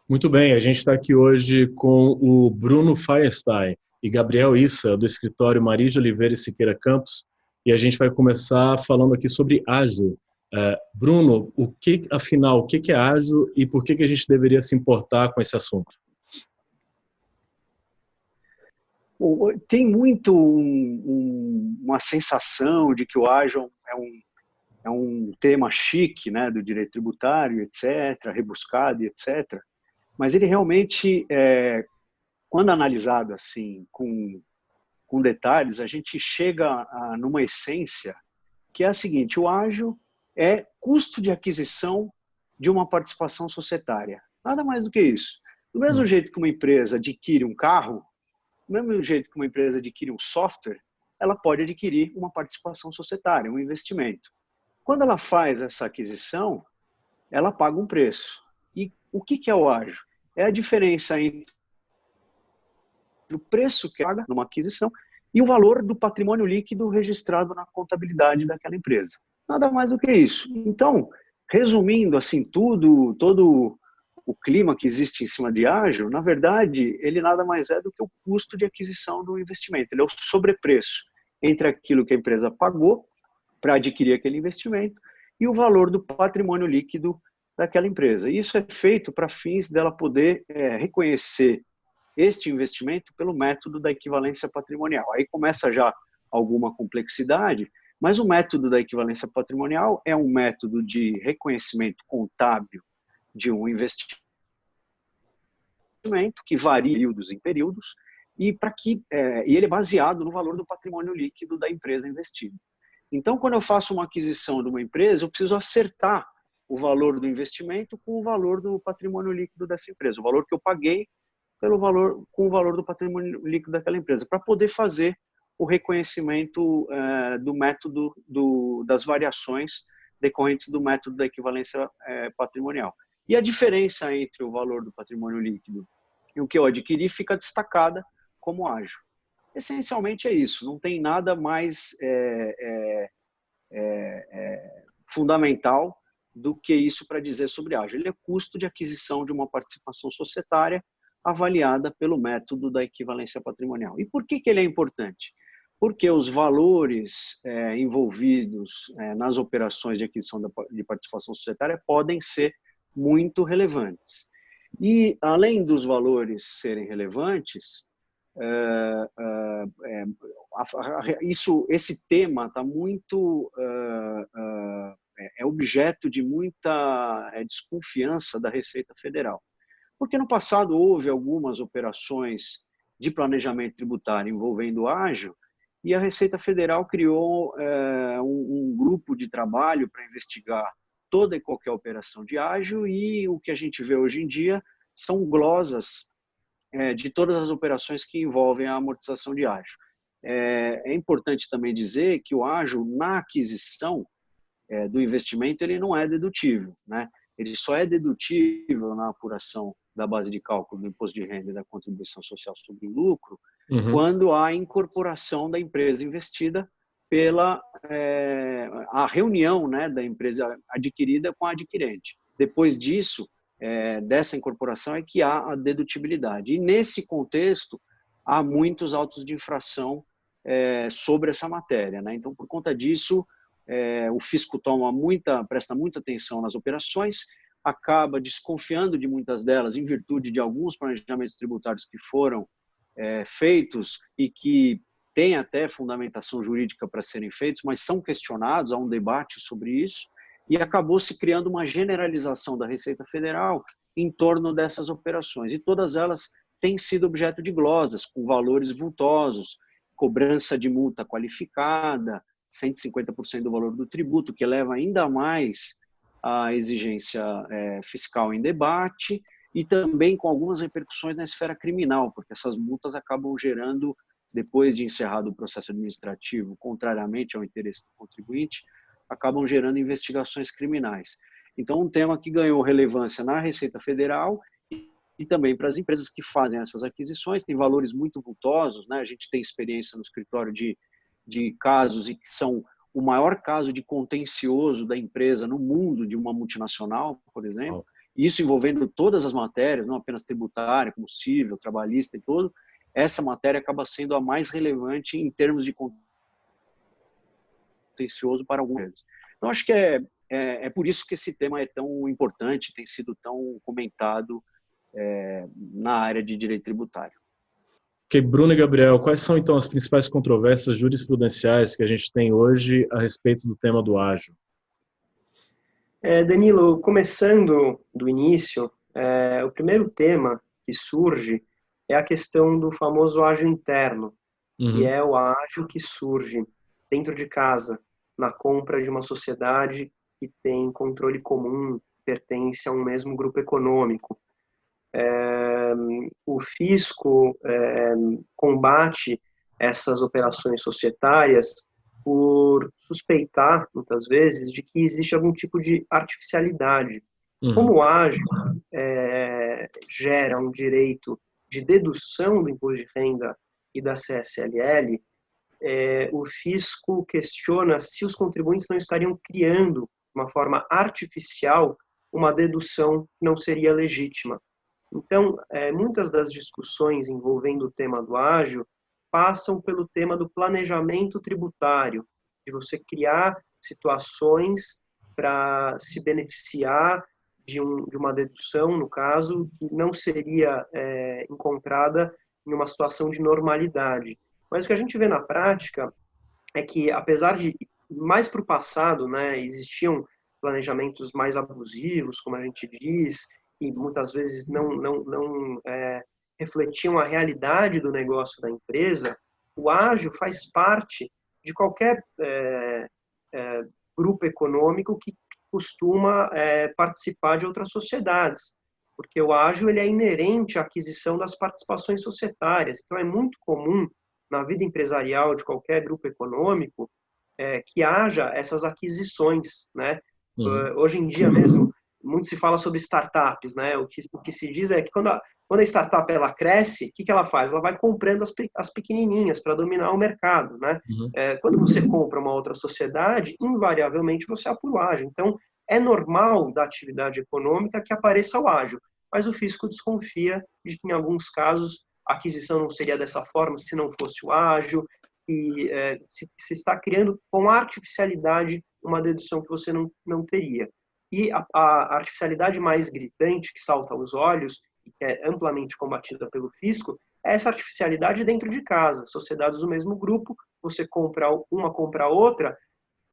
Muito bem, a gente está aqui hoje com o Bruno Feierstein e Gabriel Issa, do escritório Maria de Oliveira e Siqueira Campos, e a gente vai começar falando aqui sobre ágil. Bruno, afinal, o que é ágil e por que a gente deveria se importar com esse assunto? Bom, tem muito uma sensação de que o ágil é um tema chique, né, do direito tributário, etc., rebuscado, etc., mas ele realmente, quando analisado assim, com detalhes, a gente chega numa essência que é a seguinte: o ágil é custo de aquisição de uma participação societária. Nada mais do que isso. Do mesmo jeito que uma empresa adquire um carro, do mesmo jeito que uma empresa adquire um software, ela pode adquirir uma participação societária, um investimento. Quando ela faz essa aquisição, ela paga um preço. E o que é o ágil? É a diferença entre o preço que paga numa aquisição e o valor do patrimônio líquido registrado na contabilidade daquela empresa. Nada mais do que isso. Então, resumindo assim todo o clima que existe em cima de ágil, na verdade, ele nada mais é do que o custo de aquisição do investimento. Ele é o sobrepreço entre aquilo que a empresa pagou para adquirir aquele investimento e o valor do patrimônio líquido daquela empresa. Isso é feito para fins dela poder reconhecer este investimento pelo método da equivalência patrimonial. Aí começa já alguma complexidade, mas o método da equivalência patrimonial é um método de reconhecimento contábil de um investimento que varia períodos em períodos e ele é baseado no valor do patrimônio líquido da empresa investida. Então, quando eu faço uma aquisição de uma empresa, eu preciso acertar o valor do investimento com o valor do patrimônio líquido dessa empresa, o valor que eu paguei com o valor do patrimônio líquido daquela empresa, para poder fazer o reconhecimento do método das variações decorrentes do método da equivalência patrimonial. E a diferença entre o valor do patrimônio líquido e o que eu adquiri fica destacada como ágil. Essencialmente é isso, não tem nada mais fundamental do que isso para dizer sobre ágil. Ele é custo de aquisição de uma participação societária avaliada pelo método da equivalência patrimonial. E por que ele é importante? Porque os valores envolvidos nas operações de aquisição de participação societária podem ser muito relevantes. E, além dos valores serem relevantes, esse tema está muito objeto de muita desconfiança da Receita Federal, porque no passado houve algumas operações de planejamento tributário envolvendo ágil e a Receita Federal criou um grupo de trabalho para investigar toda e qualquer operação de ágil, e o que a gente vê hoje em dia são glosas de todas as operações que envolvem a amortização de ágio. É importante também dizer que o ágio, na aquisição do investimento, ele não é dedutível, né? Ele só é dedutível na apuração da base de cálculo do imposto de renda e da contribuição social sobre o lucro, quando há incorporação da empresa investida pela a reunião, né, da empresa adquirida com a adquirente. Depois disso, dessa incorporação é que há a dedutibilidade. E nesse contexto, há muitos autos de infração sobre essa matéria, né? Então, por conta disso, o fisco presta muita atenção nas operações, acaba desconfiando de muitas delas em virtude de alguns planejamentos tributários que foram feitos e que têm até fundamentação jurídica para serem feitos, mas são questionados, há um debate sobre isso, e acabou se criando uma generalização da Receita Federal em torno dessas operações. E todas elas têm sido objeto de glosas, com valores vultosos, cobrança de multa qualificada, 150% do valor do tributo, que eleva ainda mais a exigência fiscal em debate, e também com algumas repercussões na esfera criminal, porque essas multas acabam gerando, depois de encerrado o processo administrativo, contrariamente ao interesse do contribuinte, acabam gerando investigações criminais. Então, um tema que ganhou relevância na Receita Federal e também para as empresas que fazem essas aquisições, tem valores muito vultosos, né? A gente tem experiência no escritório de casos e que são o maior caso de contencioso da empresa no mundo, de uma multinacional, por exemplo, isso envolvendo todas as matérias, não apenas tributária, como civil, trabalhista e tudo, essa matéria acaba sendo a mais relevante em termos de contencioso para alguns. Então, acho que é por isso que esse tema é tão importante, tem sido tão comentado na área de direito tributário. Ok, Bruno e Gabriel, quais são então as principais controvérsias jurisprudenciais que a gente tem hoje a respeito do tema do ágio? Danilo, começando do início, o primeiro tema que surge é a questão do famoso ágio interno, que é o ágio que surge dentro de casa, na compra de uma sociedade que tem controle comum, pertence a um mesmo grupo econômico. O fisco combate essas operações societárias por suspeitar, muitas vezes, de que existe algum tipo de artificialidade. Como o ágio gera um direito de dedução do imposto de renda e da CSLL, o fisco questiona se os contribuintes não estariam criando, de uma forma artificial, uma dedução que não seria legítima. Então, muitas das discussões envolvendo o tema do ágio passam pelo tema do planejamento tributário, de você criar situações para se beneficiar de uma dedução, no caso, que não seria encontrada em uma situação de normalidade. Mas o que a gente vê na prática é que, apesar de, mais para o passado, né, existiam planejamentos mais abusivos, como a gente diz, e muitas vezes não refletiam a realidade do negócio da empresa, o ágio faz parte de qualquer grupo econômico que costuma participar de outras sociedades, porque o ágio ele é inerente à aquisição das participações societárias. Então, é muito comum na vida empresarial de qualquer grupo econômico que haja essas aquisições, né? Hoje em dia mesmo, muito se fala sobre startups, né? O que se diz é que quando a startup ela cresce, o que ela faz? Ela vai comprando as pequenininhas para dominar o mercado, né? Quando você compra uma outra sociedade, invariavelmente você apura o ágio. Então, é normal da atividade econômica que apareça o ágio, mas o fisco desconfia de que, em alguns casos, a aquisição não seria dessa forma se não fosse o ágio, e se está criando com artificialidade uma dedução que você não teria. E a artificialidade mais gritante, que salta aos olhos, e que é amplamente combatida pelo fisco, é essa artificialidade dentro de casa. Sociedades do mesmo grupo, você compra a outra,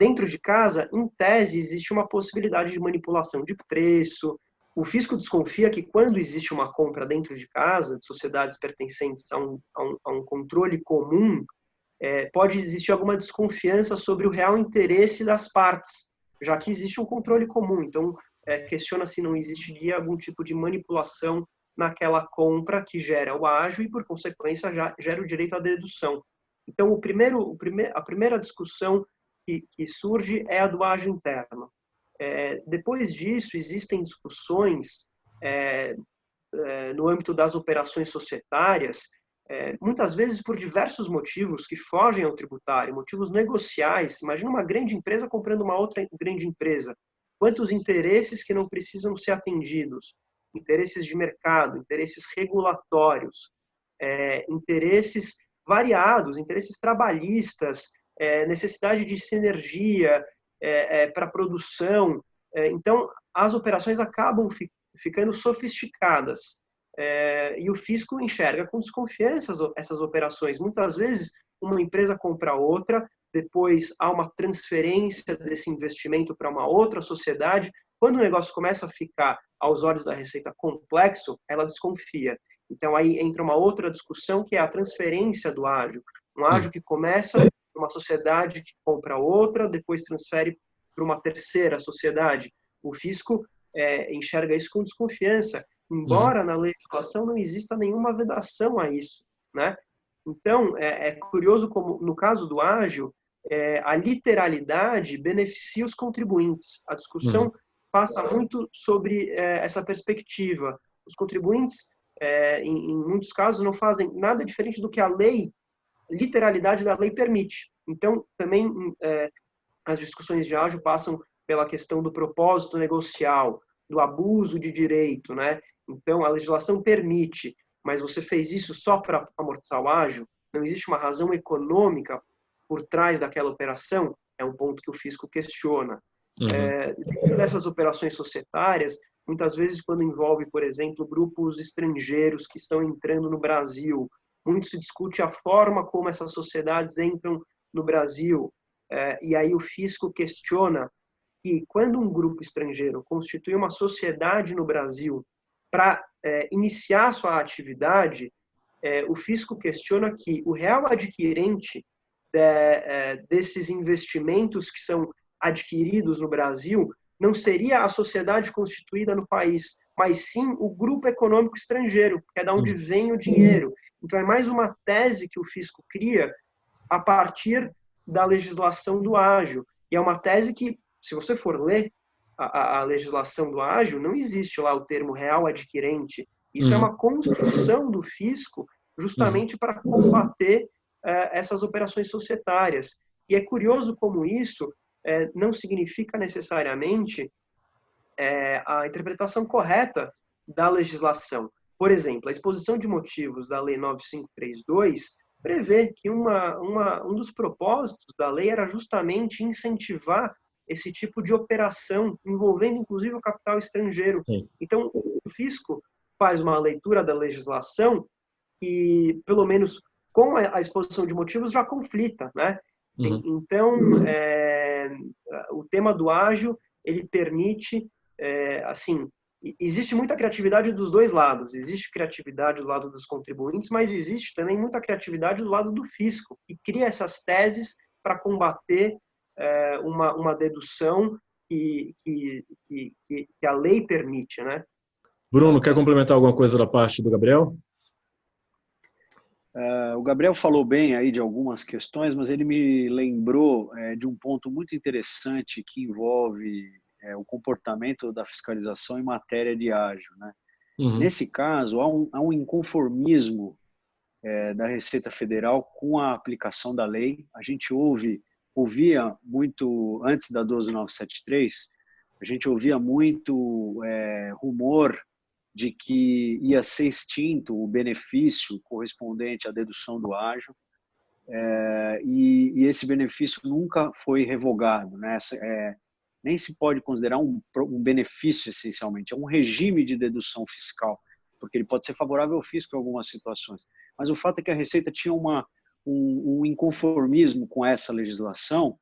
dentro de casa, em tese, existe uma possibilidade de manipulação de preço. O fisco desconfia que quando existe uma compra dentro de casa, de sociedades pertencentes a um controle comum, pode existir alguma desconfiança sobre o real interesse das partes, já que existe um controle comum. Então, questiona se não existiria algum tipo de manipulação naquela compra que gera o ágio e, por consequência, já gera o direito à dedução. Então, a primeira discussão que surge é a do ágio interno. Depois disso, existem discussões no âmbito das operações societárias, muitas vezes por diversos motivos que fogem ao tributário, motivos negociais. Imagina uma grande empresa comprando uma outra grande empresa. Quantos interesses que não precisam ser atendidos? Interesses de mercado, interesses regulatórios, interesses variados, interesses trabalhistas, necessidade de sinergia para produção. Então, as operações acabam ficando sofisticadas. E o fisco enxerga com desconfiança essas operações. Muitas vezes, uma empresa compra outra, depois há uma transferência desse investimento para uma outra sociedade. Quando o negócio começa a ficar, aos olhos da Receita, complexo, ela desconfia. Então, aí entra uma outra discussão, que é a transferência do ágio. Um ágio que começa uma sociedade que compra outra, depois transfere para uma terceira sociedade. O fisco enxerga isso com desconfiança, embora na legislação não exista nenhuma vedação a isso, né? Então, é curioso como, no caso do ágio, a literalidade beneficia os contribuintes. A discussão passa muito sobre essa perspectiva. Os contribuintes, em muitos casos, não fazem nada diferente do que a lei, literalidade da lei permite. Então, também as discussões de ágio passam pela questão do propósito negocial. do abuso de direito, né? Então, a legislação permite, mas você fez isso só para amortizar o ágio? Não existe uma razão econômica por trás daquela operação? É um ponto que o fisco questiona. Dentro dessas operações societárias, muitas vezes quando envolve, por exemplo, grupos estrangeiros que estão entrando no Brasil, muito se discute a forma como essas sociedades entram no Brasil, e aí o fisco questiona que quando um grupo estrangeiro constitui uma sociedade no Brasil para iniciar sua atividade, o fisco questiona que o real adquirente desses investimentos que são adquiridos no Brasil não seria a sociedade constituída no país, mas sim o grupo econômico estrangeiro, que é da onde vem o dinheiro. Então, é mais uma tese que o fisco cria a partir da legislação do ágio. E é uma tese que, se você for ler a legislação do ágio, não existe lá o termo real adquirente. Isso é uma construção do fisco justamente para combater essas operações societárias. E é curioso como isso não significa necessariamente a interpretação correta da legislação. Por exemplo, a exposição de motivos da Lei 9532 prevê que um dos propósitos da lei era justamente incentivar esse tipo de operação, envolvendo inclusive o capital estrangeiro. Sim. Então, o fisco faz uma leitura da legislação que, pelo menos com a exposição de motivos, já conflita, né? Então, o tema do ágio, ele permite, assim, existe muita criatividade dos dois lados. Existe criatividade do lado dos contribuintes, mas existe também muita criatividade do lado do fisco, que cria essas teses para combater uma dedução que a lei permite, né? Bruno, quer complementar alguma coisa da parte do Gabriel? O Gabriel falou bem aí de algumas questões, mas ele me lembrou de um ponto muito interessante que envolve o comportamento da fiscalização em matéria de ágio, né? Nesse caso, há um inconformismo da Receita Federal com a aplicação da lei. A gente ouvia muito, antes da 12973, a gente ouvia muito rumor de que ia ser extinto o benefício correspondente à dedução do ágio, e esse benefício nunca foi revogado, né? Nem se pode considerar um benefício, essencialmente, é um regime de dedução fiscal, porque ele pode ser favorável ao fisco em algumas situações. Mas o fato é que a Receita tinha um inconformismo com essa legislação,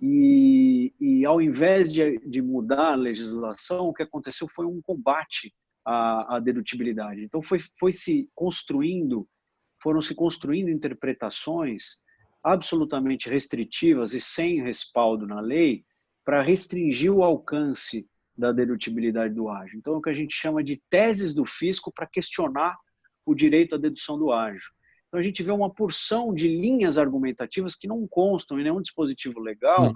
e ao invés de mudar a legislação, o que aconteceu foi um combate à dedutibilidade. Então foram se construindo interpretações absolutamente restritivas e sem respaldo na lei para restringir o alcance da dedutibilidade do ágio. Então, é o que a gente chama de teses do fisco para questionar o direito à dedução do ágio. Então, a gente vê uma porção de linhas argumentativas que não constam em nenhum dispositivo legal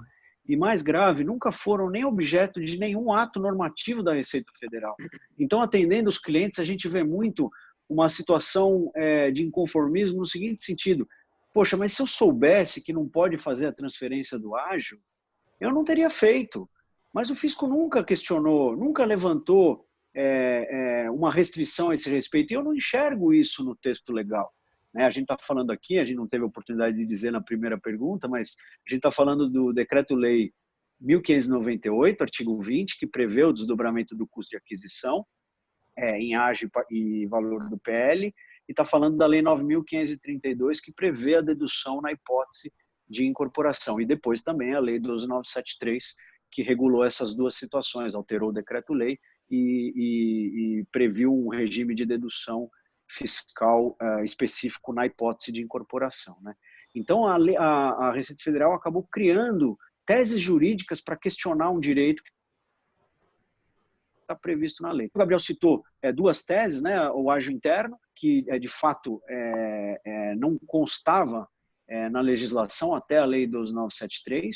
e, mais grave, nunca foram nem objeto de nenhum ato normativo da Receita Federal. Então, atendendo os clientes, a gente vê muito uma situação de inconformismo no seguinte sentido: poxa, mas se eu soubesse que não pode fazer a transferência do ágio, eu não teria feito. Mas o fisco nunca questionou, nunca levantou uma restrição a esse respeito. E eu não enxergo isso no texto legal. A gente está falando aqui, a gente não teve a oportunidade de dizer na primeira pergunta, mas a gente está falando do Decreto-Lei 1598, artigo 20, que prevê o desdobramento do custo de aquisição em ágio e valor do PL, e está falando da Lei 9.532, que prevê a dedução na hipótese de incorporação. E depois também a Lei 12.973, que regulou essas duas situações, alterou o Decreto-Lei e previu um regime de dedução fiscal específico na hipótese de incorporação, né? Então, a Receita Federal acabou criando teses jurídicas para questionar um direito que está previsto na lei. O Gabriel citou duas teses, né? O ágio interno, que de fato não constava na legislação até a Lei 12.973,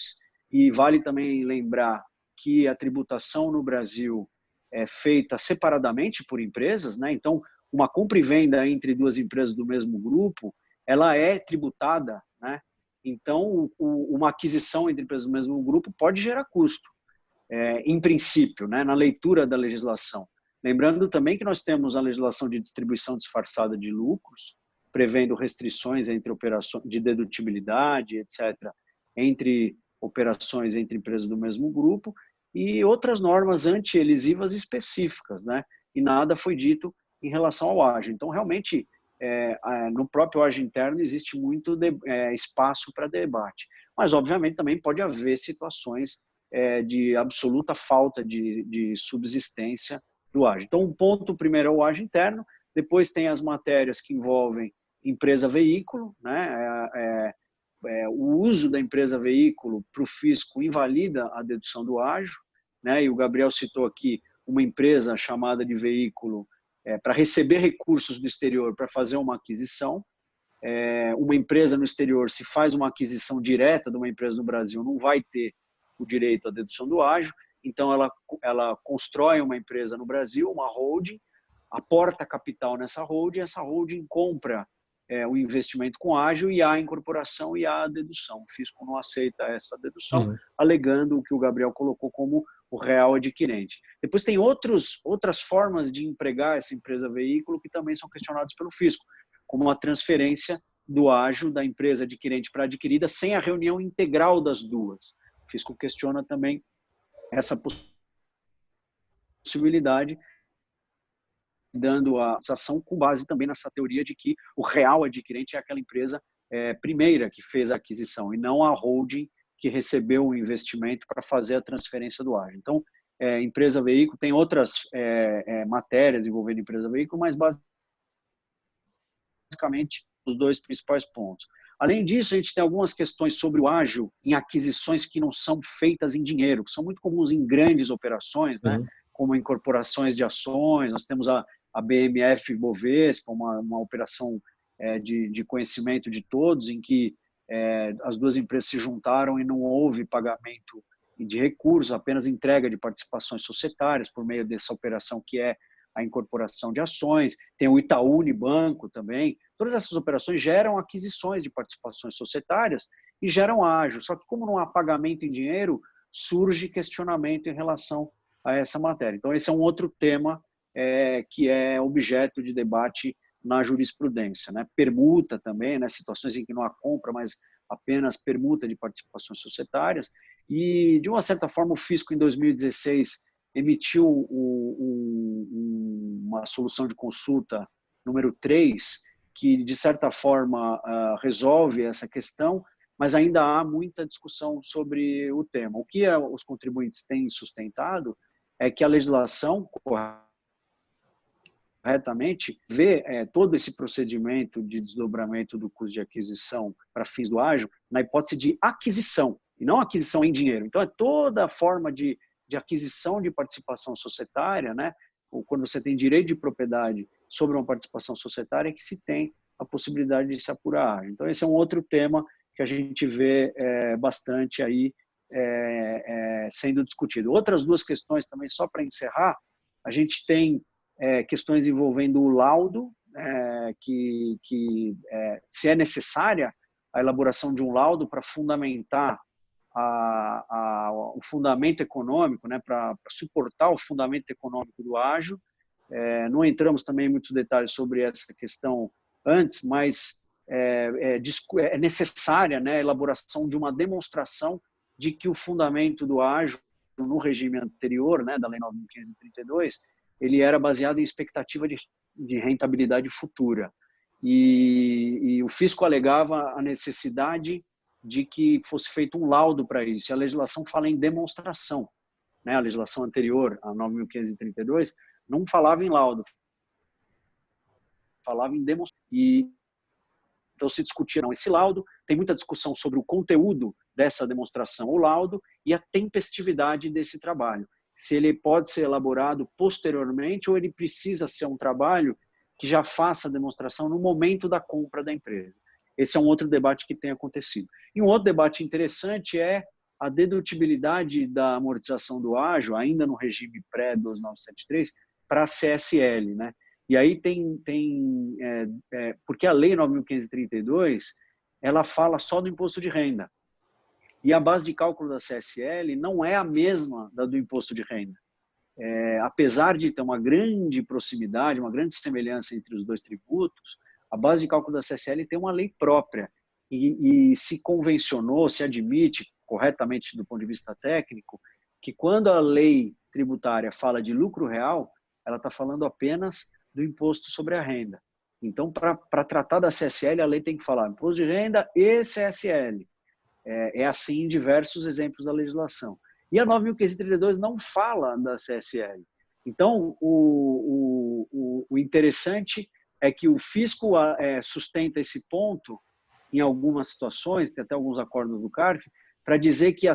e vale também lembrar que a tributação no Brasil é feita separadamente por empresas, né? Então, uma compra e venda entre duas empresas do mesmo grupo, ela é tributada, né? Então, uma aquisição entre empresas do mesmo grupo pode gerar custo. em princípio, né, na leitura da legislação. Lembrando também que nós temos a legislação de distribuição disfarçada de lucros, prevendo restrições entre operações de dedutibilidade, etc., entre operações entre empresas do mesmo grupo, e outras normas anti-elisivas específicas, né? E nada foi dito em relação ao ágio. Então, realmente, no próprio ágio interno existe muito espaço para debate. Mas, obviamente, também pode haver situações de absoluta falta de subsistência do ágio. Então, um ponto primeiro é o ágio interno, depois tem as matérias que envolvem empresa-veículo, né? O uso da empresa-veículo para o fisco invalida a dedução do ágio, né? E o Gabriel citou aqui uma empresa chamada de veículo para receber recursos do exterior para fazer uma aquisição. Uma empresa no exterior, se faz uma aquisição direta de uma empresa no Brasil, não vai ter o direito à dedução do ágio, então ela constrói uma empresa no Brasil, uma holding, aporta capital nessa holding, essa holding compra o investimento com ágio e há a incorporação e há a dedução. O fisco não aceita essa dedução, alegando o que o Gabriel colocou como o real adquirente. Depois tem outras formas de empregar essa empresa-veículo que também são questionadas pelo fisco, como a transferência do ágio da empresa adquirente para adquirida sem a reunião integral das duas. O fisco questiona também essa possibilidade, dando a ação com base também nessa teoria de que o real adquirente é aquela empresa primeira que fez a aquisição e não a holding que recebeu o investimento para fazer a transferência do ágio. Então, empresa-veículo tem outras matérias envolvendo empresa-veículo, mas basicamente os dois principais pontos. Além disso, a gente tem algumas questões sobre o ágio em aquisições que não são feitas em dinheiro, que são muito comuns em grandes operações, né? Como incorporações de ações. Nós temos a BMF Bovespa, uma operação de conhecimento de todos, em que as duas empresas se juntaram e não houve pagamento de recursos, apenas entrega de participações societárias por meio dessa operação que é a incorporação de ações. Tem o Itaú Unibanco também. Todas essas operações geram aquisições de participações societárias e geram ágio. Só que como não há pagamento em dinheiro, surge questionamento em relação a essa matéria. Então, esse é um outro tema que é objeto de debate na jurisprudência, né? Permuta também, né? Situações em que não há compra, mas apenas permuta de participações societárias. E, de uma certa forma, o fisco, em 2016, emitiu uma solução de consulta número 3, que, de certa forma, resolve essa questão, mas ainda há muita discussão sobre o tema. O que os contribuintes têm sustentado é que a legislação, corretamente, vê todo esse procedimento de desdobramento do custo de aquisição para fins do ágio na hipótese de aquisição, e não aquisição em dinheiro. Então, toda a forma de aquisição de participação societária, né? Ou quando você tem direito de propriedade sobre uma participação societária, que se tem a possibilidade de se apurar ágio. Então, esse é um outro tema que a gente vê bastante aí sendo discutido. Outras duas questões também, só para encerrar, a gente tem questões envolvendo o laudo, que se é necessária a elaboração de um laudo para fundamentar o fundamento econômico, né, para suportar o fundamento econômico do ágio. Não entramos também em muitos detalhes sobre essa questão antes, mas é necessária, né, a elaboração de uma demonstração de que o fundamento do ágio no regime anterior, né, da Lei 9.532, ele era baseado em expectativa de rentabilidade futura. E o fisco alegava a necessidade de que fosse feito um laudo para isso. E a legislação fala em demonstração, né? A legislação anterior, a 9.532, não falava em laudo, falava em demonstração. Então, se discutia esse laudo, tem muita discussão sobre o conteúdo dessa demonstração ou laudo e a tempestividade desse trabalho. Se ele pode ser elaborado posteriormente ou ele precisa ser um trabalho que já faça a demonstração no momento da compra da empresa. Esse é um outro debate que tem acontecido. E um outro debate interessante é a dedutibilidade da amortização do ágio, ainda no regime pré-2973, para a CSL, né? E aí porque a Lei 9.532, ela fala só do imposto de renda. E a base de cálculo da CSL não é a mesma da do imposto de renda. Apesar de ter uma grande proximidade, uma grande semelhança entre os dois tributos, a base de cálculo da CSL tem uma lei própria e se convencionou, se admite corretamente do ponto de vista técnico, que quando a lei tributária fala de lucro real, ela está falando apenas do imposto sobre a renda. Então, para tratar da CSL, a lei tem que falar imposto de renda e CSL. É assim em diversos exemplos da legislação. E a 9.532 não fala da CSL. Então, o interessante é que o fisco sustenta esse ponto em algumas situações, tem até alguns acordos do CARF, para dizer que,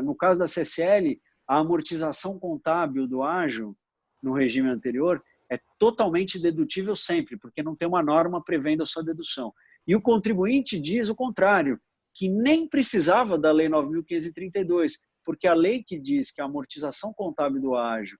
no caso da CSL, a amortização contábil do ágio no regime anterior é totalmente dedutível sempre, porque não tem uma norma prevendo a sua dedução. E o contribuinte diz o contrário, que nem precisava da Lei 9.532, porque a lei que diz que a amortização contábil do ágio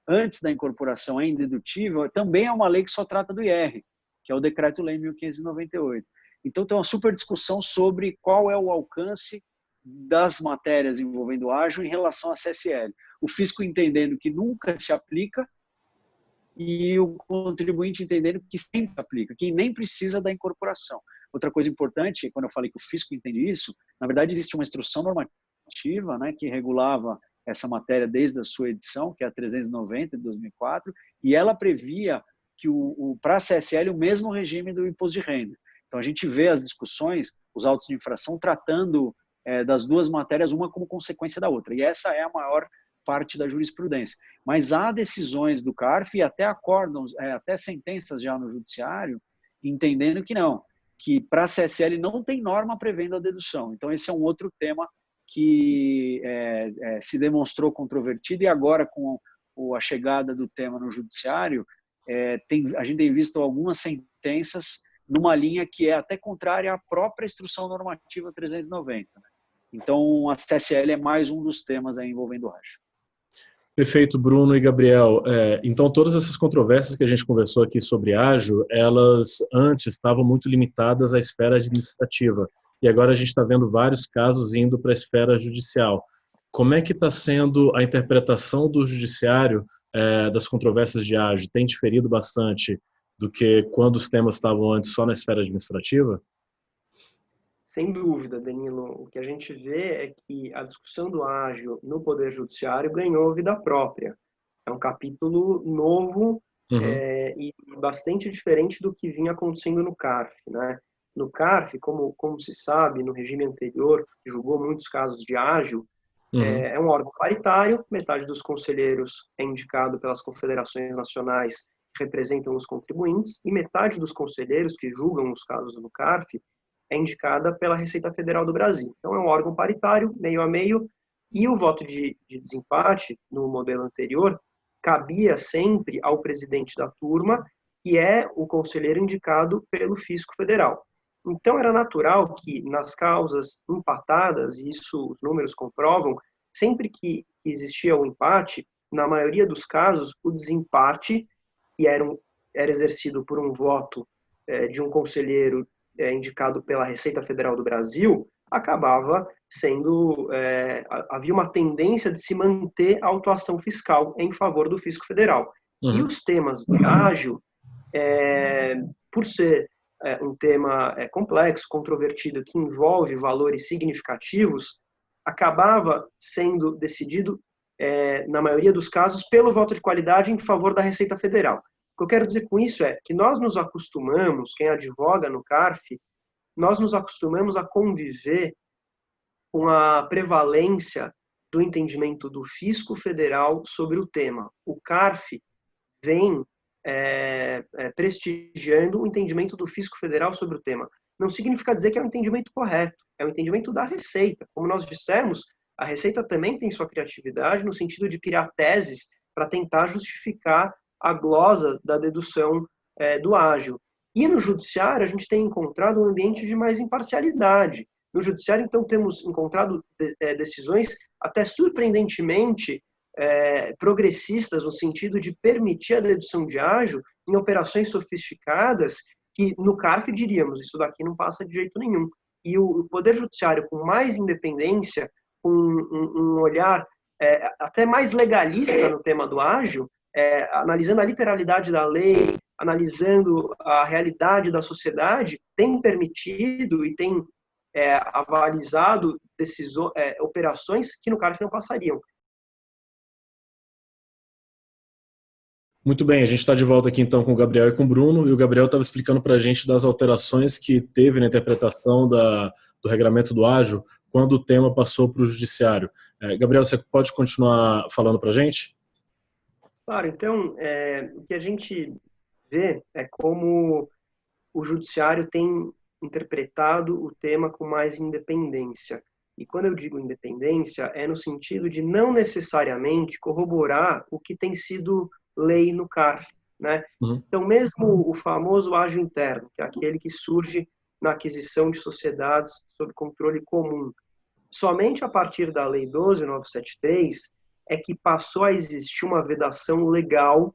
antes da incorporação é indedutível, também é uma lei que só trata do IR, que é o Decreto-Lei 1598. Então, tem uma super discussão sobre qual é o alcance das matérias envolvendo ágio em relação à CSL. O fisco entendendo que nunca se aplica e o contribuinte entendendo que sempre se aplica, que nem precisa da incorporação. Outra coisa importante, quando eu falei que o fisco entende isso, na verdade existe uma instrução normativa, né, que regulava essa matéria desde a sua edição, que é a 390 de 2004, e ela previa que para a CSL o mesmo regime do imposto de renda. Então a gente vê as discussões, os autos de infração tratando das duas matérias uma como consequência da outra, e essa é a maior parte da jurisprudência. Mas há decisões do CARF e até acórdãos, até sentenças já no judiciário, entendendo que não, que para a CSL não tem norma prevendo a dedução. Então esse é um outro tema que se demonstrou controvertido, e agora com a chegada do tema no judiciário, a gente tem visto algumas sentenças numa linha que é até contrária à própria instrução normativa 390. Então, a CSL é mais um dos temas aí envolvendo o ágio. Perfeito, Bruno e Gabriel. Então, todas essas controvérsias que a gente conversou aqui sobre ágio, elas antes estavam muito limitadas à esfera administrativa. E agora a gente está vendo vários casos indo para a esfera judicial. Como é que está sendo a interpretação do judiciário das controvérsias de ágio? Tem diferido bastante do que quando os temas estavam antes só na esfera administrativa? Sem dúvida, Danilo. O que a gente vê é que a discussão do ágio no Poder Judiciário ganhou vida própria. É um capítulo novo e bastante diferente do que vinha acontecendo no CARF, né? No CARF, como se sabe, no regime anterior, que julgou muitos casos de ágio, é um órgão paritário, metade dos conselheiros é indicado pelas confederações nacionais que representam os contribuintes, e metade dos conselheiros que julgam os casos no CARF é indicada pela Receita Federal do Brasil. Então, é um órgão paritário, meio a meio, e o voto de desempate, no modelo anterior, cabia sempre ao presidente da turma, que é o conselheiro indicado pelo Fisco Federal. Então, era natural que, nas causas empatadas, e isso os números comprovam, sempre que existia o empate, na maioria dos casos, o desempate, que era exercido por um voto de um conselheiro indicado pela Receita Federal do Brasil, acabava sendo... havia uma tendência de se manter a autuação fiscal em favor do Fisco Federal. E os temas de ágio, por ser um tema complexo, controvertido, que envolve valores significativos, acabava sendo decidido, na maioria dos casos, pelo voto de qualidade em favor da Receita Federal. O que eu quero dizer com isso é que nós nos acostumamos, quem advoga no CARF, nós nos acostumamos a conviver com a prevalência do entendimento do Fisco Federal sobre o tema. O CARF vem prestigiando o entendimento do Fisco Federal sobre o tema. Não significa dizer que é um entendimento correto, é um entendimento da Receita. Como nós dissemos, a Receita também tem sua criatividade no sentido de criar teses para tentar justificar a glosa da dedução do ágio. E no Judiciário, a gente tem encontrado um ambiente de mais imparcialidade. No Judiciário, então, temos encontrado decisões até surpreendentemente progressistas, no sentido de permitir a dedução de ágio em operações sofisticadas que, no CARF, diríamos, isso daqui não passa de jeito nenhum. e o Poder Judiciário com mais independência, com um olhar até mais legalista no tema do ágil, analisando a literalidade da lei, analisando a realidade da sociedade, tem permitido e tem avalizado operações que no CARF não passariam. Muito bem, a gente está de volta aqui então com o Gabriel e com o Bruno, e o Gabriel estava explicando para a gente das alterações que teve na interpretação do regramento do ágil quando o tema passou para o judiciário. Gabriel, você pode continuar falando para a gente? Claro, então, o que a gente vê é como o judiciário tem interpretado o tema com mais independência. E quando eu digo independência, é no sentido de não necessariamente corroborar o que tem sido lei no CARF, né? Uhum. Então, mesmo o famoso ágio interno, que é aquele que surge na aquisição de sociedades sob controle comum, somente a partir da Lei 12.973 é que passou a existir uma vedação legal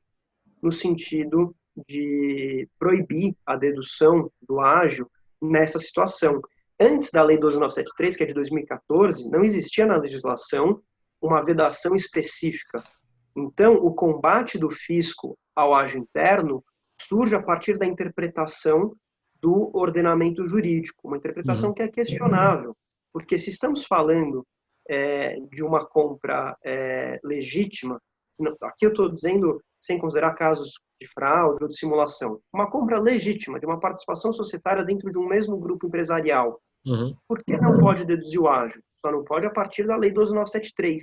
no sentido de proibir a dedução do ágio nessa situação. Antes da Lei 12.973, que é de 2014, não existia na legislação uma vedação específica. Então, o combate do fisco ao ágio interno surge a partir da interpretação do ordenamento jurídico, uma interpretação que é questionável, porque se estamos falando de uma compra legítima, aqui eu estou dizendo sem considerar casos de fraude ou de simulação, uma compra legítima de uma participação societária dentro de um mesmo grupo empresarial, por que não pode deduzir o ágio? Só não pode a partir da Lei 12.973.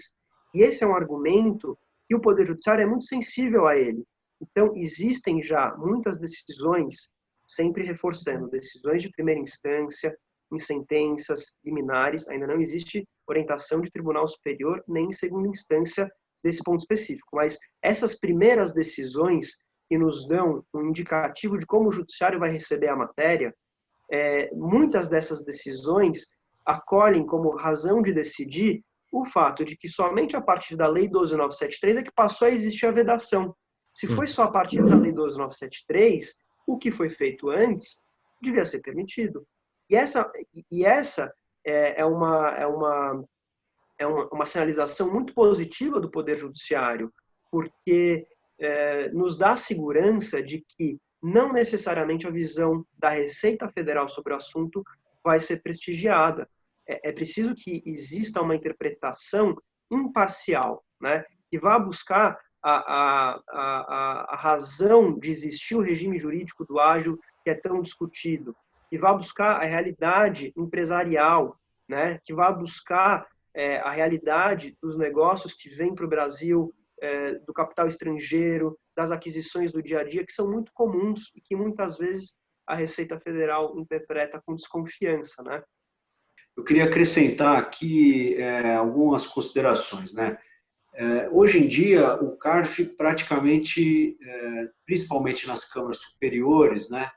E esse é um argumento que o Poder Judiciário é muito sensível a ele. Então, existem já muitas decisões, sempre reforçando, decisões de primeira instância, em sentenças liminares, ainda não existe orientação de tribunal superior, nem em segunda instância desse ponto específico. Mas essas primeiras decisões que nos dão um indicativo de como o judiciário vai receber a matéria, muitas dessas decisões acolhem como razão de decidir o fato de que somente a partir da Lei 12.973 é que passou a existir a vedação. Se foi só a partir da Lei 12.973, o que foi feito antes devia ser permitido. E essa é uma sinalização muito positiva do Poder Judiciário, porque nos dá segurança de que não necessariamente a visão da Receita Federal sobre o assunto vai ser prestigiada. É preciso que exista uma interpretação imparcial, né, que vá buscar a razão de existir o regime jurídico do ágil que é tão discutido, que vá buscar a realidade empresarial, né, que vá buscar a realidade dos negócios que vêm para o Brasil, do capital estrangeiro, das aquisições do dia a dia, que são muito comuns e que muitas vezes a Receita Federal interpreta com desconfiança, né? Eu queria acrescentar aqui algumas considerações, né? Hoje em dia, o CARF praticamente, principalmente nas câmaras superiores, né?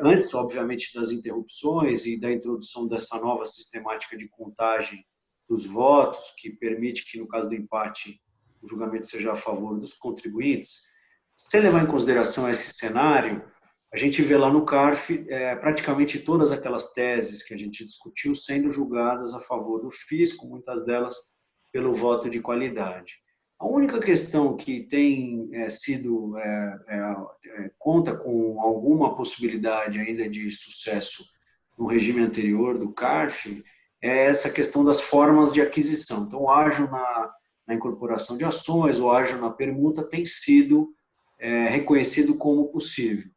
Antes, obviamente, das interrupções e da introdução dessa nova sistemática de contagem dos votos, que permite que, no caso do empate, o julgamento seja a favor dos contribuintes, se levar em consideração esse cenário, a gente vê lá no CARF praticamente todas aquelas teses que a gente discutiu sendo julgadas a favor do fisco, muitas delas pelo voto de qualidade. A única questão que tem conta com alguma possibilidade ainda de sucesso no regime anterior do CARF é essa questão das formas de aquisição. Então, o ágio na incorporação de ações, o ágio na permuta tem sido reconhecido como possível.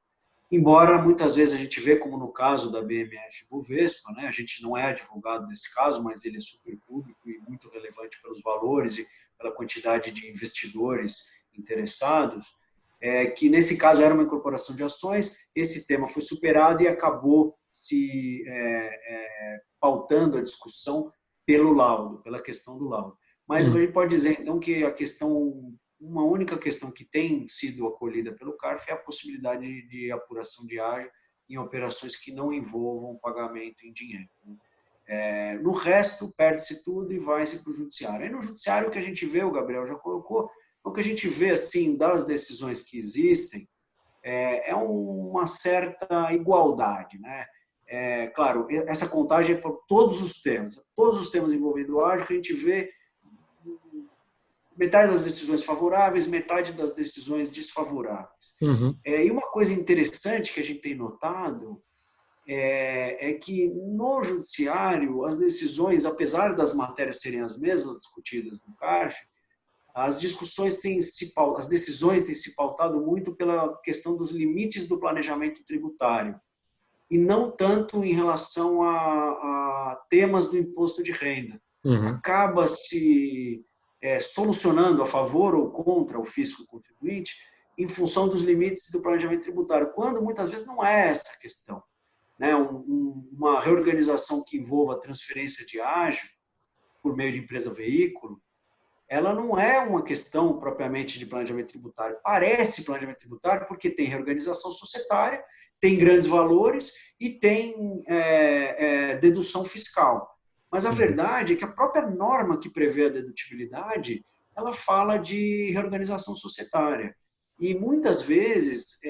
Embora muitas vezes a gente vê, como no caso da BMF-Bovespa, né, a gente não é advogado nesse caso, mas ele é super público e muito relevante pelos valores e pela quantidade de investidores interessados, que nesse caso era uma incorporação de ações, esse tema foi superado e acabou se pautando a discussão pelo laudo, pela questão do laudo. Mas a gente pode dizer, então, que uma única questão que tem sido acolhida pelo CARF é a possibilidade de apuração de ágio em operações que não envolvam pagamento em dinheiro. No resto, perde-se tudo e vai-se para o judiciário. Aí no judiciário, o que a gente vê, o Gabriel já colocou, o que a gente vê assim, das decisões que existem é uma certa igualdade, né? claro, essa contagem é para todos os temas envolvendo o ágil, que a gente vê metade das decisões favoráveis, metade das decisões desfavoráveis. Uhum. E uma coisa interessante que a gente tem notado é que no judiciário as decisões, apesar das matérias serem as mesmas discutidas no CARF, as decisões têm se pautado muito pela questão dos limites do planejamento tributário e não tanto em relação a temas do imposto de renda. Uhum. Acaba se solucionando a favor ou contra o fisco contribuinte em função dos limites do planejamento tributário, quando muitas vezes não é essa a questão. Né? Uma reorganização que envolva a transferência de ágio por meio de empresa-veículo, ela não é uma questão propriamente de planejamento tributário. Parece planejamento tributário porque tem reorganização societária, tem grandes valores e tem dedução fiscal. Mas a verdade é que a própria norma que prevê a dedutibilidade, ela fala de reorganização societária. E muitas vezes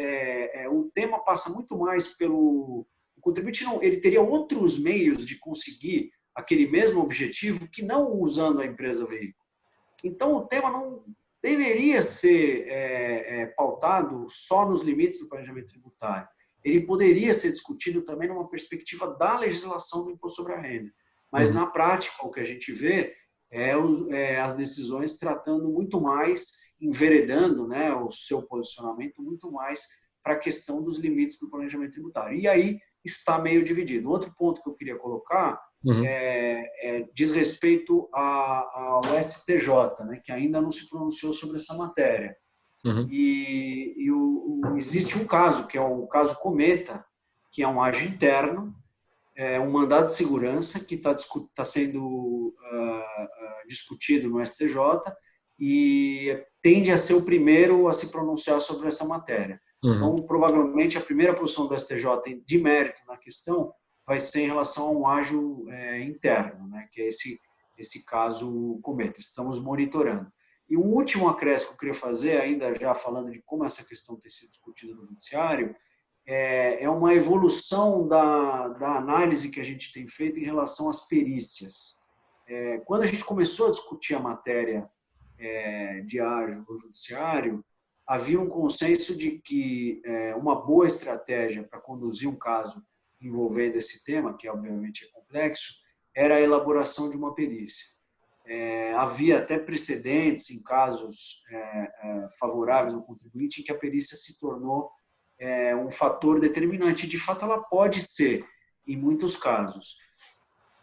o tema passa muito mais pelo... O contribuinte ele teria outros meios de conseguir aquele mesmo objetivo que não usando a empresa-veículo. Então, o tema não deveria ser pautado só nos limites do planejamento tributário. Ele poderia ser discutido também numa perspectiva da legislação do imposto sobre a renda. Mas, na prática, o que a gente vê as decisões tratando muito mais, enveredando, né, o seu posicionamento muito mais para a questão dos limites do planejamento tributário. E aí está meio dividido. Outro ponto que eu queria colocar diz respeito ao STJ, né, que ainda não se pronunciou sobre essa matéria. Uhum. Existe um caso, que é o caso Cometa, que é um ágio interno, um mandado de segurança que está sendo discutido no STJ e tende a ser o primeiro a se pronunciar sobre essa matéria. Uhum. Então, provavelmente, a primeira posição do STJ de mérito na questão vai ser em relação a um ágio interno, né, que é esse caso Cometa. Estamos monitorando. E um último acréscimo que eu queria fazer, ainda já falando de como essa questão tem sido discutida no judiciário, é uma evolução da análise que a gente tem feito em relação às perícias. Quando a gente começou a discutir a matéria de ágio no judiciário, havia um consenso de que uma boa estratégia para conduzir um caso envolvendo esse tema, que obviamente é complexo, era a elaboração de uma perícia. Havia até precedentes em casos favoráveis ao contribuinte em que a perícia se tornou um fator determinante. De fato, ela pode ser, em muitos casos.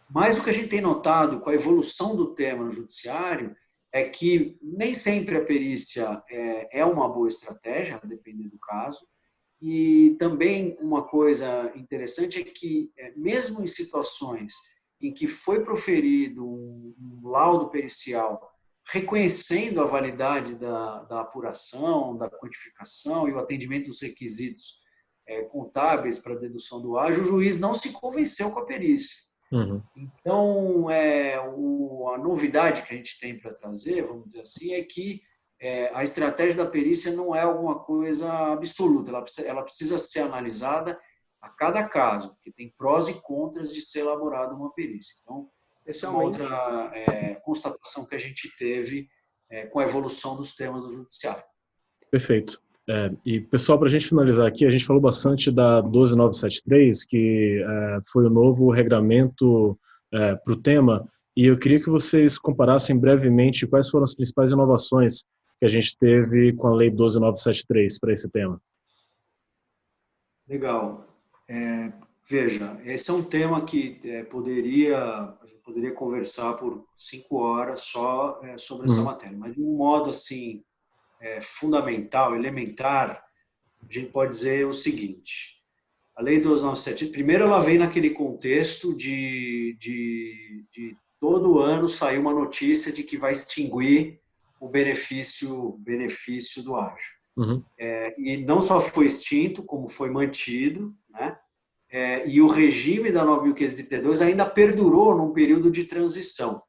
Mas o que a gente tem notado com a evolução do tema no judiciário é que nem sempre a perícia é uma boa estratégia, dependendo do caso. E também uma coisa interessante é que, mesmo em situações em que foi proferido um laudo pericial reconhecendo a validade da apuração, da quantificação e o atendimento dos requisitos contábeis para a dedução do ágio, o juiz não se convenceu com a perícia. Uhum. Então, a novidade que a gente tem para trazer, vamos dizer assim, é que a estratégia da perícia não é alguma coisa absoluta, ela precisa ser analisada a cada caso, porque tem prós e contras de ser elaborada uma perícia. Então, essa é uma outra constatação que a gente teve com a evolução dos temas do judiciário. Perfeito. E, pessoal, para a gente finalizar aqui, a gente falou bastante da 12973, que foi o novo regramento para o tema, e eu queria que vocês comparassem brevemente quais foram as principais inovações que a gente teve com a Lei 12973 para esse tema. Legal. Veja, esse é um tema que a gente poderia conversar por 5 horas só sobre essa matéria, mas de um modo assim fundamental, elementar, a gente pode dizer o seguinte: a Lei 12973, primeiro ela vem naquele contexto de todo ano sair uma notícia de que vai extinguir o benefício do ágio. Uhum. E não só foi extinto, como foi mantido, né? E o regime da 9.532 ainda perdurou num período de transição.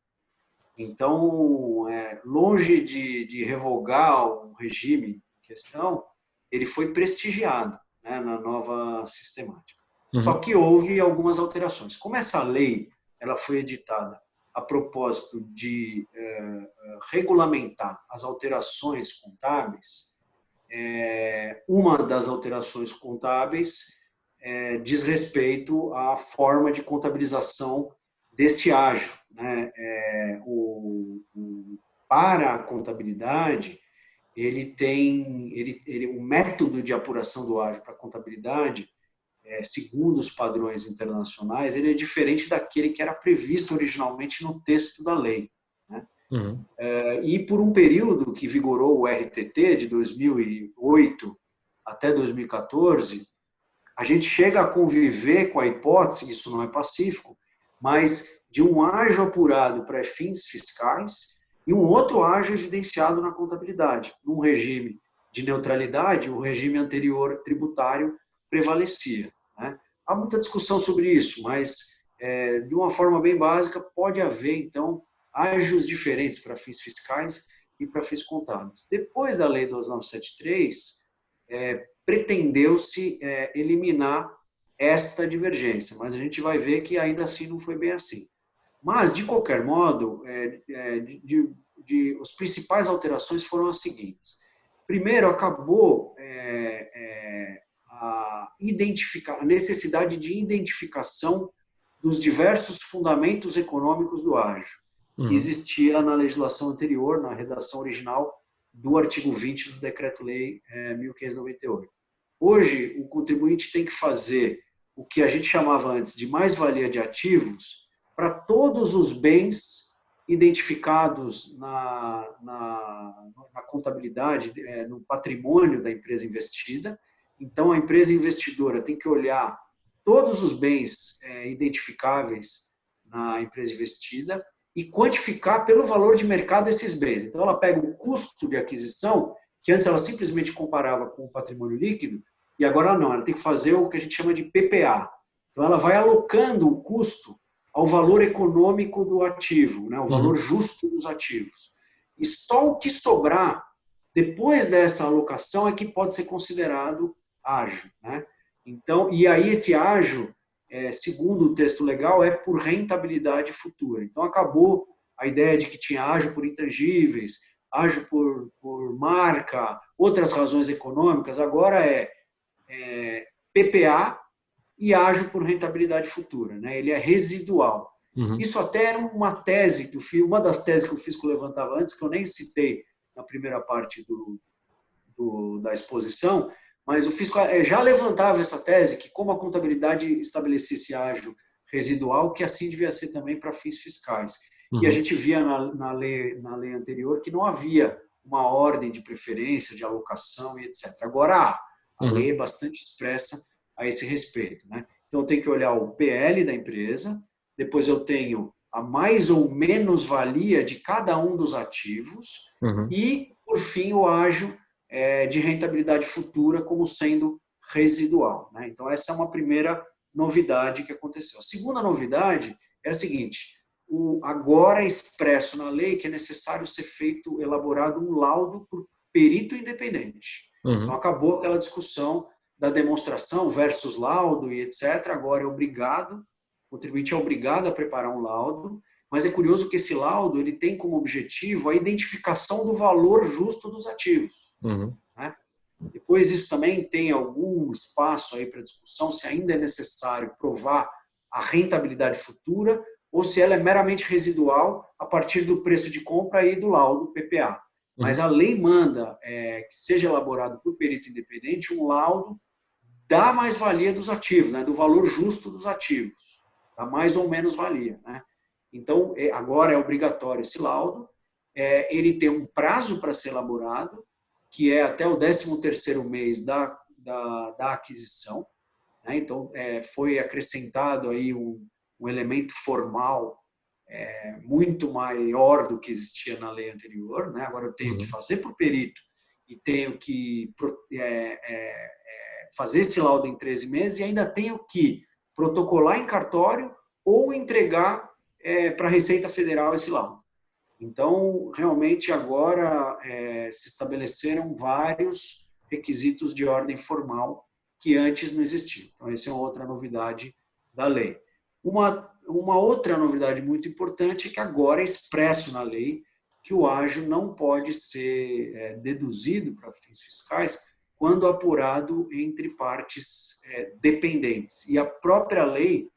Então, longe de revogar o regime em questão, ele foi prestigiado, né, na nova sistemática. Só que houve algumas alterações. Como essa lei ela foi editada a propósito de regulamentar as alterações contábeis, uma das alterações contábeis diz respeito à forma de contabilização deste ágio, né? Para a contabilidade, o método de apuração do ágio para a contabilidade, segundo os padrões internacionais, ele é diferente daquele que era previsto originalmente no texto da lei, né? E por um período que vigorou o RTT, de 2008 até 2014, a gente chega a conviver com a hipótese, isso não é pacífico, mas de um ágio apurado para fins fiscais e um outro ágio evidenciado na contabilidade. Num regime de neutralidade, o regime anterior tributário prevalecia, né? Há muita discussão sobre isso, mas, de uma forma bem básica, pode haver, então, ágios diferentes para fins fiscais e para fins contábeis. Depois da Lei 2973, pretendeu-se eliminar esta divergência, mas a gente vai ver que ainda assim não foi bem assim. Mas, de qualquer modo, as principais alterações foram as seguintes. Primeiro, acabou a necessidade de identificação dos diversos fundamentos econômicos do ágio, que existia na legislação anterior, na redação original do artigo 20 do Decreto-Lei 1598. Hoje, o contribuinte tem que fazer o que a gente chamava antes de mais-valia de ativos para todos os bens identificados na contabilidade, no patrimônio da empresa investida. Então, a empresa investidora tem que olhar todos os bens identificáveis na empresa investida e quantificar pelo valor de mercado esses bens. Então, ela pega o custo de aquisição, que antes ela simplesmente comparava com o patrimônio líquido, e agora não, ela tem que fazer o que a gente chama de PPA. Então, ela vai alocando o custo ao valor econômico do ativo, né, o valor justo dos ativos. E só o que sobrar depois dessa alocação é que pode ser considerado ágio, né? Então, e aí esse ágio, segundo o texto legal, é por rentabilidade futura. Então, acabou a ideia de que tinha ágio por intangíveis, ágio por marca, outras razões econômicas. Agora PPA e ágio por rentabilidade futura, né? Ele é residual. Isso até era uma tese, uma das teses que o Fisco levantava antes, que eu nem citei na primeira parte da exposição, mas o Fisco já levantava essa tese que, como a contabilidade estabelecia esse ágio residual, que assim devia ser também para fins fiscais. E a gente via na lei anterior que não havia uma ordem de preferência, de alocação e etc. Agora a lei é bastante expressa a esse respeito, né? Então, eu tenho que olhar o PL da empresa, depois eu tenho a mais ou menos valia de cada um dos ativos e, por fim, o ágio de rentabilidade futura como sendo residual, né? Então, essa é uma primeira novidade que aconteceu. A segunda novidade é a seguinte: agora é expresso na lei que é necessário ser elaborado um laudo por perito independente. Então, acabou aquela discussão da demonstração versus laudo e etc. Agora o contribuinte é obrigado a preparar um laudo, mas é curioso que esse laudo ele tem como objetivo a identificação do valor justo dos ativos. Né? Depois isso também tem algum espaço aí para discussão se ainda é necessário provar a rentabilidade futura ou se ela é meramente residual a partir do preço de compra e do laudo PPA. Mas a lei manda que seja elaborado por perito independente um laudo da mais-valia dos ativos, né, do valor justo dos ativos, da mais ou menos valia, né? Então, agora é obrigatório esse laudo, ele tem um prazo para ser elaborado, que é até o 13º mês da aquisição, né? Então, foi acrescentado aí um elemento formal muito maior do que existia na lei anterior, né? Agora eu tenho que fazer por perito e tenho que fazer esse laudo em 13 meses e ainda tenho que protocolar em cartório ou entregar para a Receita Federal esse laudo. Então, realmente, agora se estabeleceram vários requisitos de ordem formal que antes não existia. Então, essa é uma outra novidade da lei. Uma outra novidade muito importante é que agora é expresso na lei que o ágio não pode ser deduzido para fins fiscais quando apurado entre partes dependentes. E a própria lei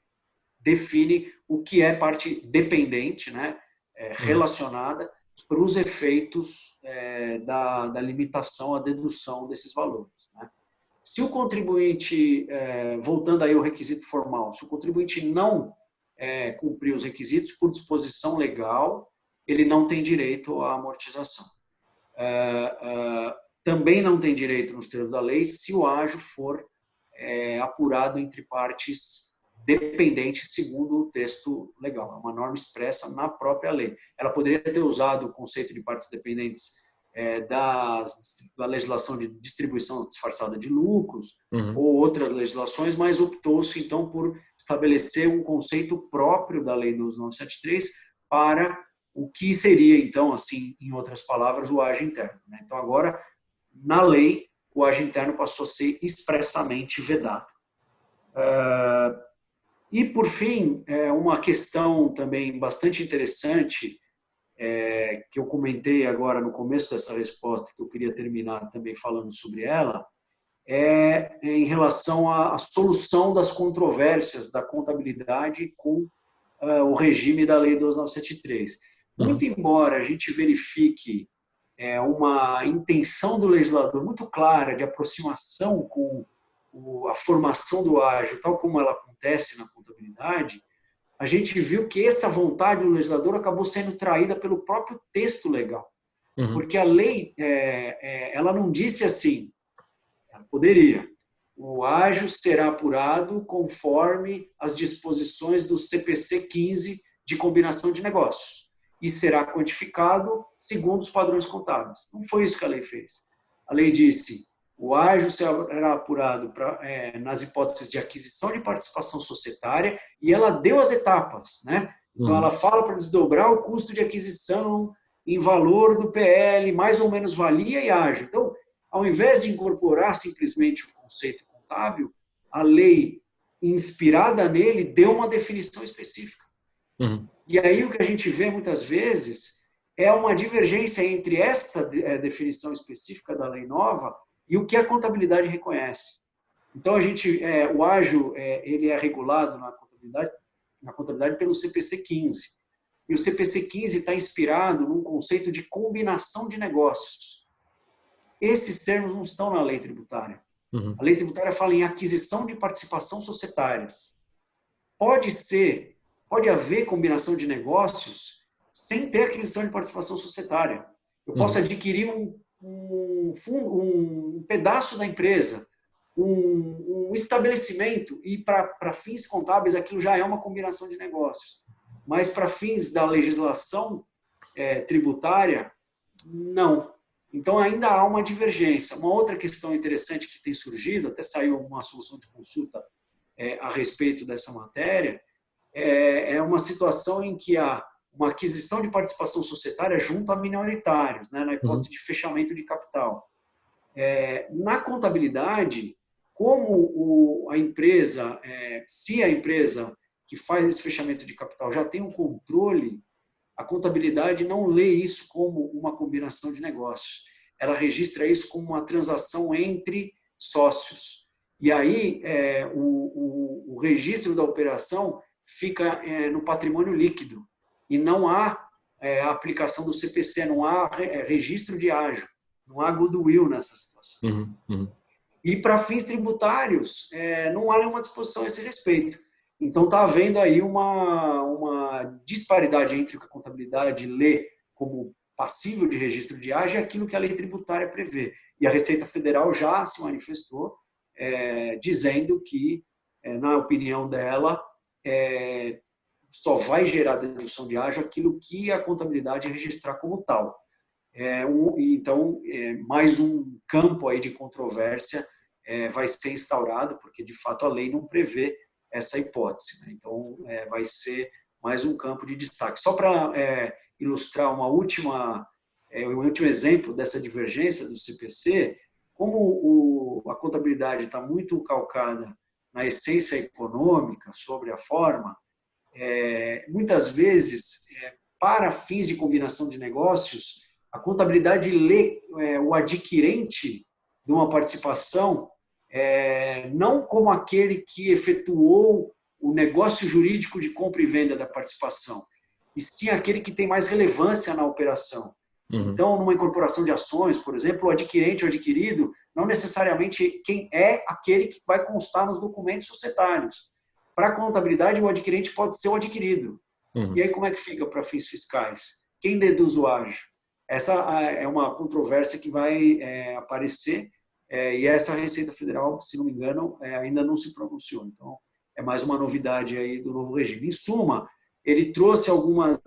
define o que é parte dependente, né, relacionada para os efeitos da limitação à dedução desses valores, né? Se o contribuinte, voltando aí ao requisito formal, se o contribuinte não cumprir os requisitos por disposição legal, ele não tem direito à amortização. Também não tem direito, nos termos da lei, se o ágio for apurado entre partes dependentes, segundo o texto legal. É uma norma expressa na própria lei. Ela poderia ter usado o conceito de partes dependentes da legislação de distribuição disfarçada de lucros, ou outras legislações, mas optou-se, então, por estabelecer um conceito próprio da Lei 12.973 para o que seria, então, assim, em outras palavras, o ágio interno, né? Então, agora, na lei, o ágio interno passou a ser expressamente vedado. E, por fim, uma questão também bastante interessante, que eu comentei agora no começo dessa resposta, que eu queria terminar também falando sobre ela, em relação à solução das controvérsias da contabilidade com o regime da Lei 12.973. Muito embora a gente verifique uma intenção do legislador muito clara de aproximação com a formação do ágio, tal como ela acontece na contabilidade, a gente viu que essa vontade do legislador acabou sendo traída pelo próprio texto legal. Porque a lei, ela não disse assim, ela poderia, o ágio será apurado conforme as disposições do CPC 15 de combinação de negócios e será quantificado segundo os padrões contábeis. Não foi isso que a lei fez. A lei disse, o ágio será apurado nas hipóteses de aquisição de participação societária e ela deu as etapas, né? Então, ela fala para desdobrar o custo de aquisição em valor do PL, mais ou menos valia e ágio. Então, ao invés de incorporar simplesmente o conceito contábil, a lei, inspirada nele, deu uma definição específica. E aí o que a gente vê muitas vezes é uma divergência entre esta definição específica da lei nova e o que a contabilidade reconhece. Então, o ágio ele é regulado na contabilidade pelo CPC 15. E o CPC 15 está inspirado num conceito de combinação de negócios. Esses termos não estão na lei tributária. A lei tributária fala em aquisição de participação societárias. Pode haver combinação de negócios sem ter aquisição de participação societária. Eu posso adquirir um pedaço da empresa, um estabelecimento, e para fins contábeis aquilo já é uma combinação de negócios. Mas para fins da legislação tributária, não. Então ainda há uma divergência. Uma outra questão interessante que tem surgido, até saiu uma solução de consulta a respeito dessa matéria, é uma situação em que há uma aquisição de participação societária junto a minoritários, né, na hipótese de fechamento de capital. Na contabilidade, como a empresa, se a empresa que faz esse fechamento de capital já tem um controle, a contabilidade não lê isso como uma combinação de negócios. Ela registra isso como uma transação entre sócios. E aí, o registro da operação fica no patrimônio líquido. E não há a aplicação do CPC, não há registro de ágio, não há goodwill nessa situação. E para fins tributários, não há nenhuma disposição a esse respeito. Então, está havendo aí uma disparidade entre o que a contabilidade lê como passível de registro de ágio e aquilo que a lei tributária prevê. E a Receita Federal já se manifestou dizendo que, na opinião dela, só vai gerar dedução de ágio aquilo que a contabilidade registrar como tal. Então, mais um campo aí de controvérsia vai ser instaurado, porque, de fato, a lei não prevê essa hipótese, né? Então, vai ser mais um campo de destaque. Só para ilustrar um último exemplo dessa divergência do CPC, como a contabilidade está muito calcada na essência econômica, sobre a forma, muitas vezes, para fins de combinação de negócios, a contabilidade lê o adquirente de uma participação não como aquele que efetuou o negócio jurídico de compra e venda da participação, e sim aquele que tem mais relevância na operação. Uhum. Então, numa incorporação de ações, por exemplo, o adquirente ou adquirido não necessariamente quem é aquele que vai constar nos documentos societários. Para a contabilidade, o adquirente pode ser o adquirido. Uhum. E aí como é que fica para fins fiscais? Quem deduz o ágio? Essa é uma controvérsia que vai aparecer e essa Receita Federal, se não me engano, ainda não se pronunciou. Então, é mais uma novidade aí do novo regime. Em suma, ele trouxe algumas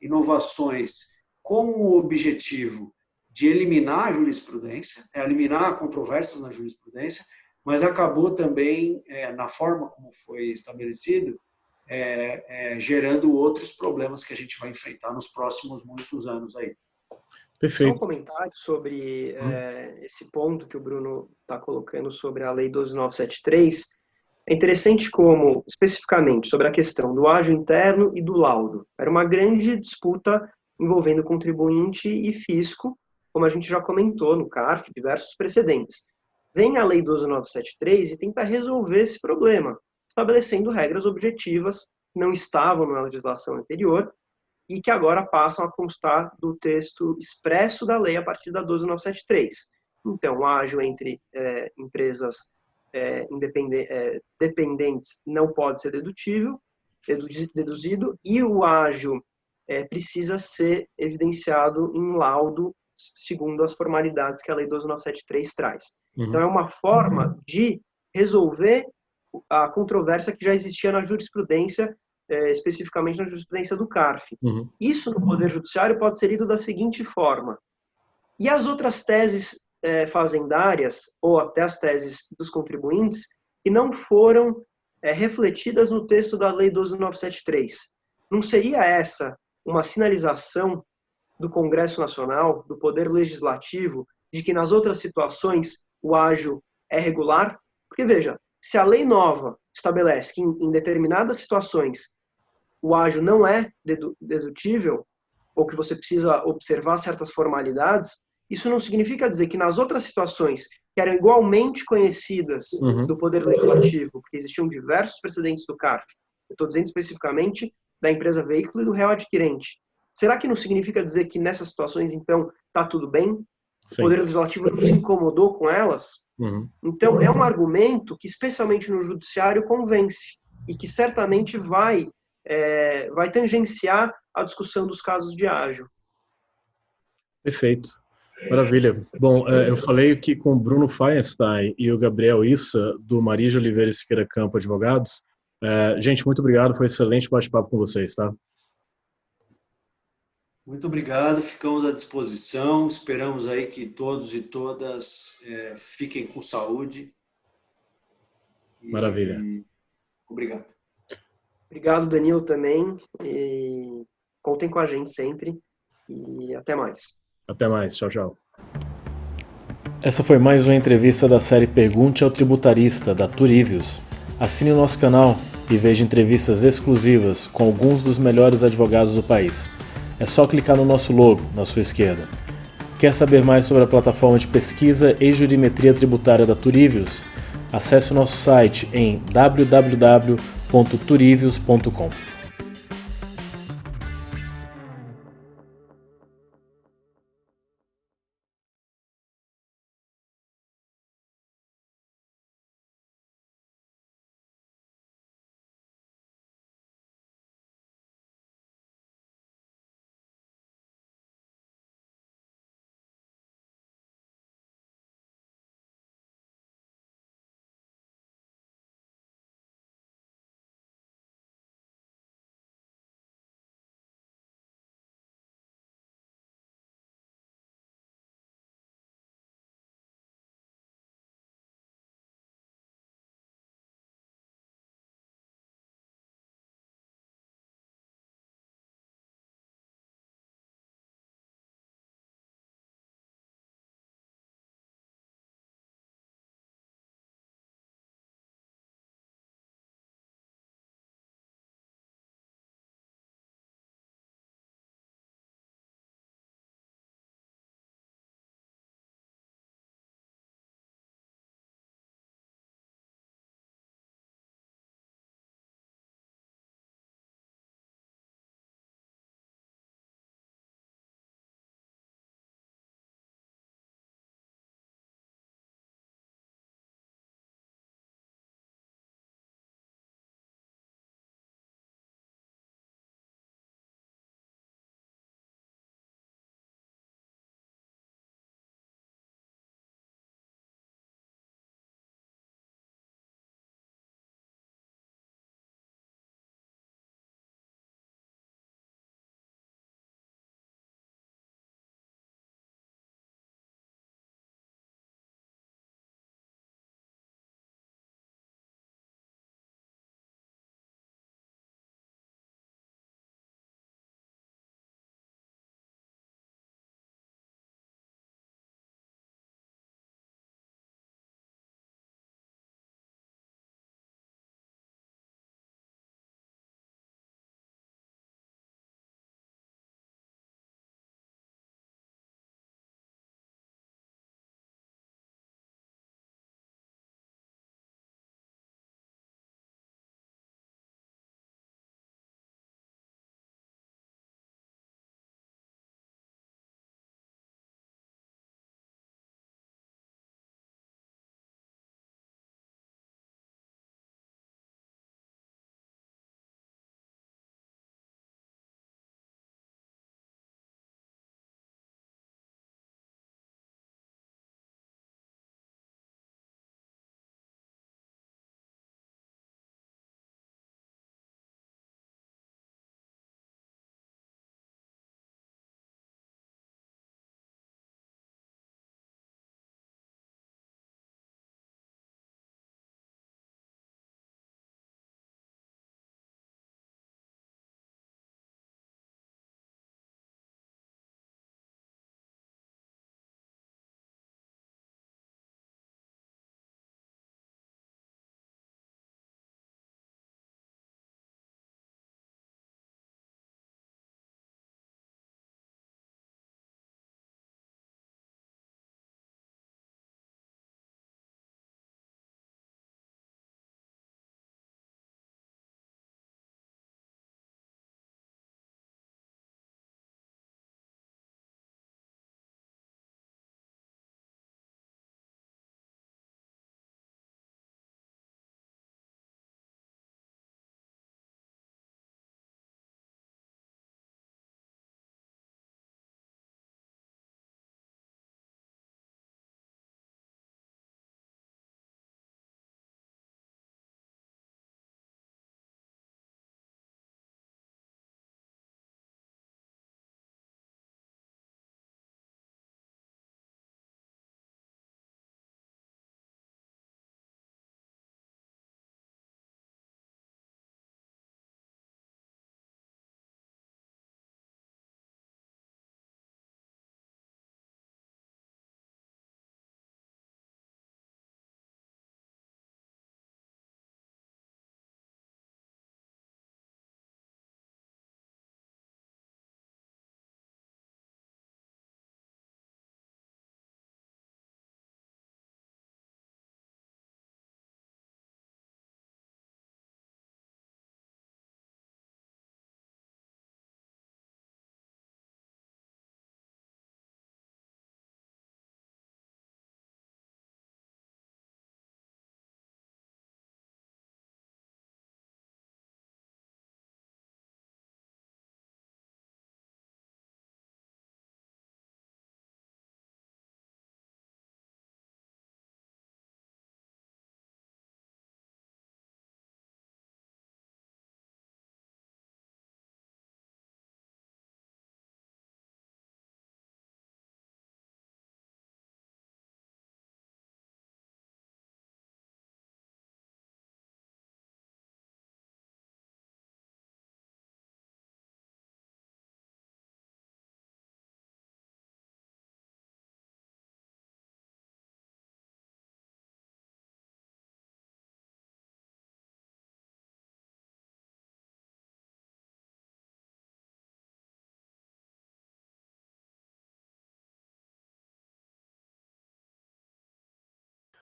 inovações com o objetivo de eliminar a jurisprudência, eliminar controvérsias na jurisprudência, mas acabou também, na forma como foi estabelecido, gerando outros problemas que a gente vai enfrentar nos próximos muitos anos aí. Perfeito. Só um comentário sobre esse ponto que o Bruno está colocando sobre a Lei 12.973. É interessante como, especificamente, sobre a questão do ágio interno e do laudo. Era uma grande disputa envolvendo contribuinte e fisco, como a gente já comentou no CARF, diversos precedentes. Vem a Lei 12.973 e tenta resolver esse problema, estabelecendo regras objetivas que não estavam na legislação anterior e que agora passam a constar do texto expresso da lei a partir da 12.973. Então, o ágio entre empresas dependentes não pode ser deduzido e o ágio precisa ser evidenciado em laudo segundo as formalidades que a Lei 12.973 traz. Uhum. Então, é uma forma de resolver a controvérsia que já existia na jurisprudência, especificamente na jurisprudência do CARF. Uhum. Isso no Poder Judiciário pode ser lido da seguinte forma. E as outras teses fazendárias, ou até as teses dos contribuintes, que não foram refletidas no texto da Lei 12.973? Não seria essa uma sinalização do Congresso Nacional, do Poder Legislativo, de que nas outras situações o ágio é regular? Porque, veja, se a lei nova estabelece que em determinadas situações o ágio não é dedutível, ou que você precisa observar certas formalidades, isso não significa dizer que nas outras situações que eram igualmente conhecidas do Poder Legislativo, porque existiam diversos precedentes do CARF, eu estou dizendo especificamente da empresa veículo e do réu adquirente. Será que não significa dizer que nessas situações, então, está tudo bem? Sim. O Poder Legislativo não se incomodou com elas? Uhum. Então, é um argumento que, especialmente no judiciário, convence e que certamente vai tangenciar a discussão dos casos de ágio. Perfeito. Maravilha. Bom, eu falei aqui com o Bruno Feinstein e o Gabriel Issa, do Maria de Oliveira e Siqueira Campo Advogados. Gente, muito obrigado. Foi um excelente bate-papo com vocês, tá? Muito obrigado, ficamos à disposição, esperamos aí que todos e todas fiquem com saúde. Maravilha. Obrigado. Obrigado, Danilo, também. E contem com a gente sempre. E até mais. Até mais. Tchau, tchau. Essa foi mais uma entrevista da série Pergunte ao Tributarista, da Turivius. Assine o nosso canal e veja entrevistas exclusivas com alguns dos melhores advogados do país. É só clicar no nosso logo, na sua esquerda. Quer saber mais sobre a plataforma de pesquisa e jurimetria tributária da Turivius? Acesse o nosso site em www.turivius.com.